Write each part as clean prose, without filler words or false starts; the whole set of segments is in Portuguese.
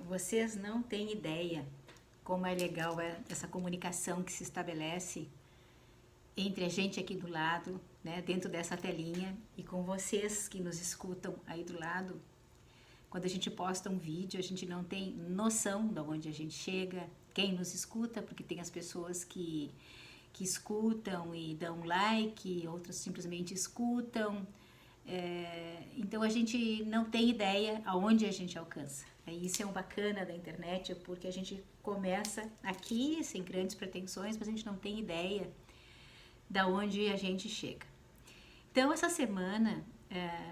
Vocês não têm ideia como é legal essa comunicação que se estabelece entre a gente aqui do lado, né, dentro dessa telinha, e com vocês que nos escutam aí do lado. Quando a gente posta um vídeo, a gente não tem noção de onde a gente chega, quem nos escuta, porque tem as pessoas que escutam e dão like, outras simplesmente escutam. Então a gente não tem ideia aonde a gente alcança. Isso é um bacana da internet, porque a gente começa aqui sem grandes pretensões, mas a gente não tem ideia da onde a gente chega. Então essa semana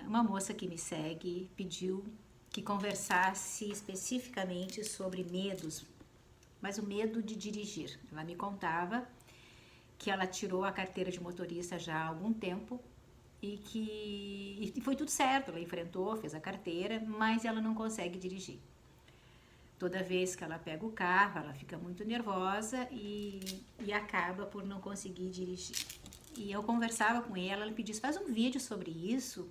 uma moça que me segue pediu que conversasse especificamente sobre medos, mas o medo de dirigir. Ela me contava que ela tirou a carteira de motorista já há algum tempo e foi tudo certo, ela enfrentou, fez a carteira, mas ela não consegue dirigir. Toda vez que ela pega o carro, ela fica muito nervosa e acaba por não conseguir dirigir. E eu conversava com ela, ela pediu, faz um vídeo sobre isso,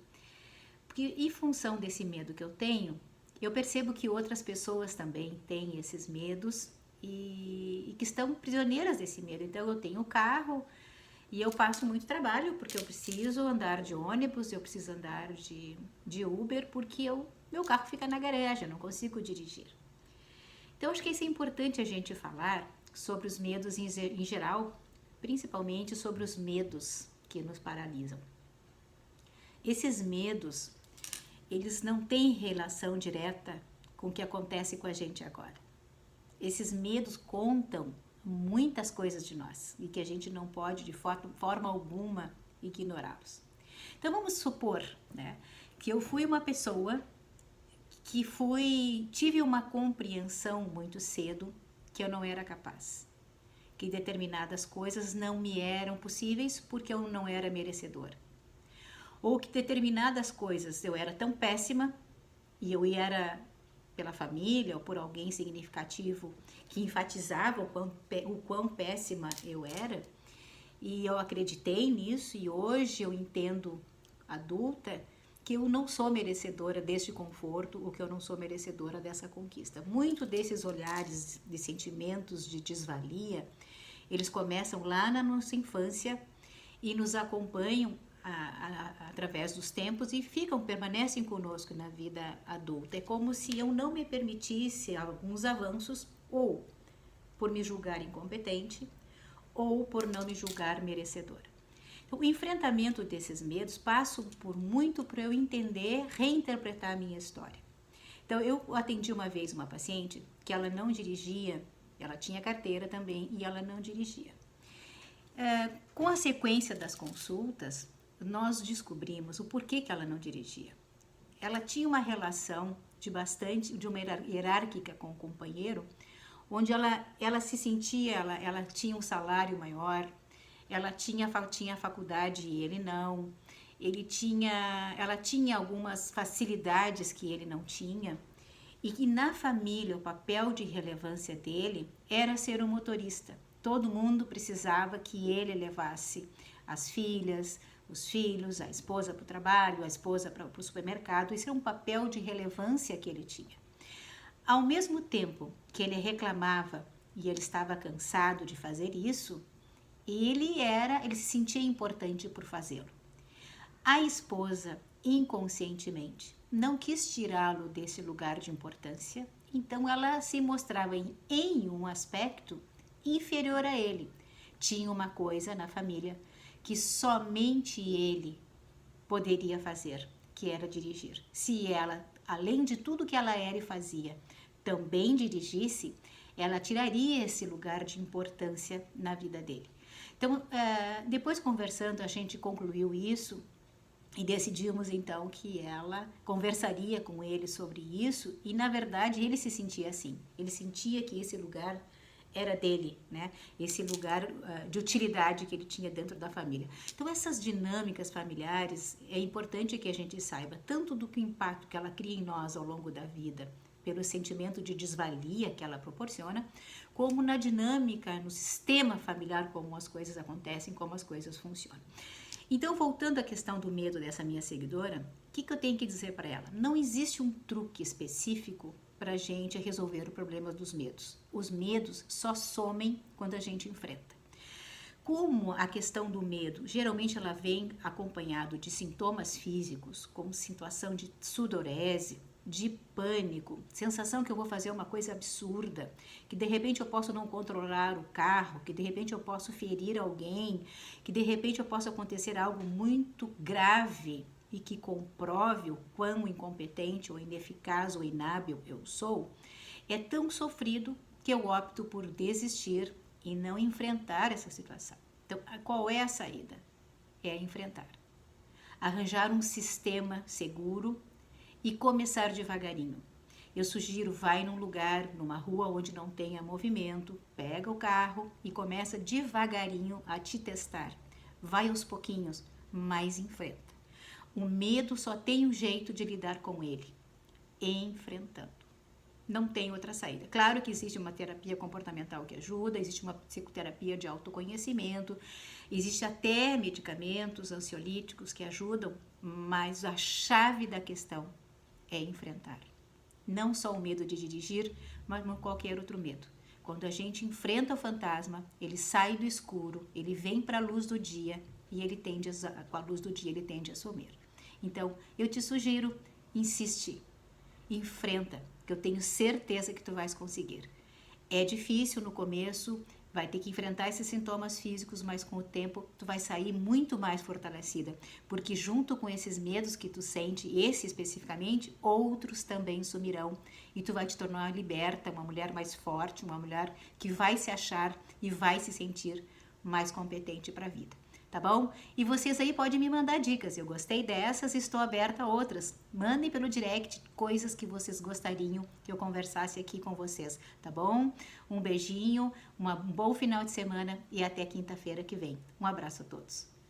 porque em função desse medo que eu tenho, eu percebo que outras pessoas também têm esses medos e que estão prisioneiras desse medo. Então eu tenho o carro e eu passo muito trabalho, porque eu preciso andar de ônibus, eu preciso andar de Uber, porque meu carro fica na garagem, eu não consigo dirigir. Então, acho que isso é importante a gente falar sobre os medos em geral, principalmente sobre os medos que nos paralisam. Esses medos, eles não têm relação direta com o que acontece com a gente agora. Esses medos contam muitas coisas de nós e que a gente não pode, de forma alguma, ignorá-los. Então, vamos supor, né, que eu fui uma pessoa que tive uma compreensão muito cedo que eu não era capaz, que determinadas coisas não me eram possíveis porque eu não era merecedora, ou que determinadas coisas eu era tão péssima e eu era pela família ou por alguém significativo que enfatizava o quão péssima eu era, e eu acreditei nisso, e hoje eu entendo, adulta, que eu não sou merecedora deste conforto, ou que eu não sou merecedora dessa conquista. Muito desses olhares de sentimentos de desvalia, eles começam lá na nossa infância e nos acompanham através dos tempos e permanecem conosco na vida adulta. É como se eu não me permitisse alguns avanços, ou por me julgar incompetente, ou por não me julgar merecedora. O enfrentamento desses medos passa por muito para eu entender, reinterpretar a minha história. Então, eu atendi uma vez uma paciente que ela não dirigia, ela tinha carteira também e ela não dirigia. Com a sequência das consultas, nós descobrimos o porquê que ela não dirigia. Ela tinha uma relação de uma hierárquica com o companheiro, onde ela se sentia, ela tinha um salário maior, ela tinha faculdade e ele não, ela tinha algumas facilidades que ele não tinha, e que na família o papel de relevância dele era ser um motorista. Todo mundo precisava que ele levasse as filhas, os filhos, a esposa para o trabalho, a esposa para o supermercado. Isso era um papel de relevância que ele tinha. Ao mesmo tempo que ele reclamava e ele estava cansado de fazer isso, ele se sentia importante por fazê-lo. A esposa, inconscientemente, não quis tirá-lo desse lugar de importância, então ela se mostrava em um aspecto inferior a ele. Tinha uma coisa na família que somente ele poderia fazer, que era dirigir. Se ela, além de tudo que ela era e fazia, também dirigisse, ela tiraria esse lugar de importância na vida dele. Então, depois conversando, a gente concluiu isso e decidimos então que ela conversaria com ele sobre isso, e na verdade ele se sentia assim, ele sentia que esse lugar era dele, né? Esse lugar de utilidade que ele tinha dentro da família. Então, essas dinâmicas familiares, é importante que a gente saiba tanto do impacto que ela cria em nós ao longo da vida, pelo sentimento de desvalia que ela proporciona, como na dinâmica, no sistema familiar, como as coisas acontecem, como as coisas funcionam. Então, voltando à questão do medo dessa minha seguidora, o que eu tenho que dizer para ela? Não existe um truque específico para a gente resolver o problema dos medos. Os medos só somem quando a gente enfrenta. Como a questão do medo, geralmente ela vem acompanhado de sintomas físicos, como situação de sudorese, de pânico, sensação que eu vou fazer uma coisa absurda, que de repente eu posso não controlar o carro, que de repente eu posso ferir alguém, que de repente eu possa acontecer algo muito grave e que comprove o quão incompetente ou ineficaz ou inábil eu sou, é tão sofrido que eu opto por desistir e não enfrentar essa situação. Então, qual é a saída? É enfrentar. Arranjar um sistema seguro e começar devagarinho. Eu sugiro, vai num lugar, numa rua onde não tenha movimento, pega o carro e começa devagarinho a te testar. Vai aos pouquinhos, mas enfrenta. O medo só tem um jeito de lidar com ele, enfrentando. Não tem outra saída. Claro que existe uma terapia comportamental que ajuda, existe uma psicoterapia de autoconhecimento, existe até medicamentos ansiolíticos que ajudam, mas a chave da questão é enfrentar. Não só o medo de dirigir, mas qualquer outro medo. Quando a gente enfrenta o fantasma, ele sai do escuro, ele vem para a luz do dia e ele tende com a luz do dia ele tende a sumir. Então, eu te sugiro, insiste, enfrenta, que eu tenho certeza que tu vais conseguir. É difícil no começo, vai ter que enfrentar esses sintomas físicos, mas com o tempo tu vai sair muito mais fortalecida, porque junto com esses medos que tu sente, esse especificamente, outros também sumirão e tu vai te tornar liberta, uma mulher mais forte, uma mulher que vai se achar e vai se sentir mais competente para a vida. Tá bom? E vocês aí podem me mandar dicas. Eu gostei dessas e estou aberta a outras. Mandem pelo direct coisas que vocês gostariam que eu conversasse aqui com vocês, tá bom? Um beijinho, um bom final de semana e até quinta-feira que vem. Um abraço a todos.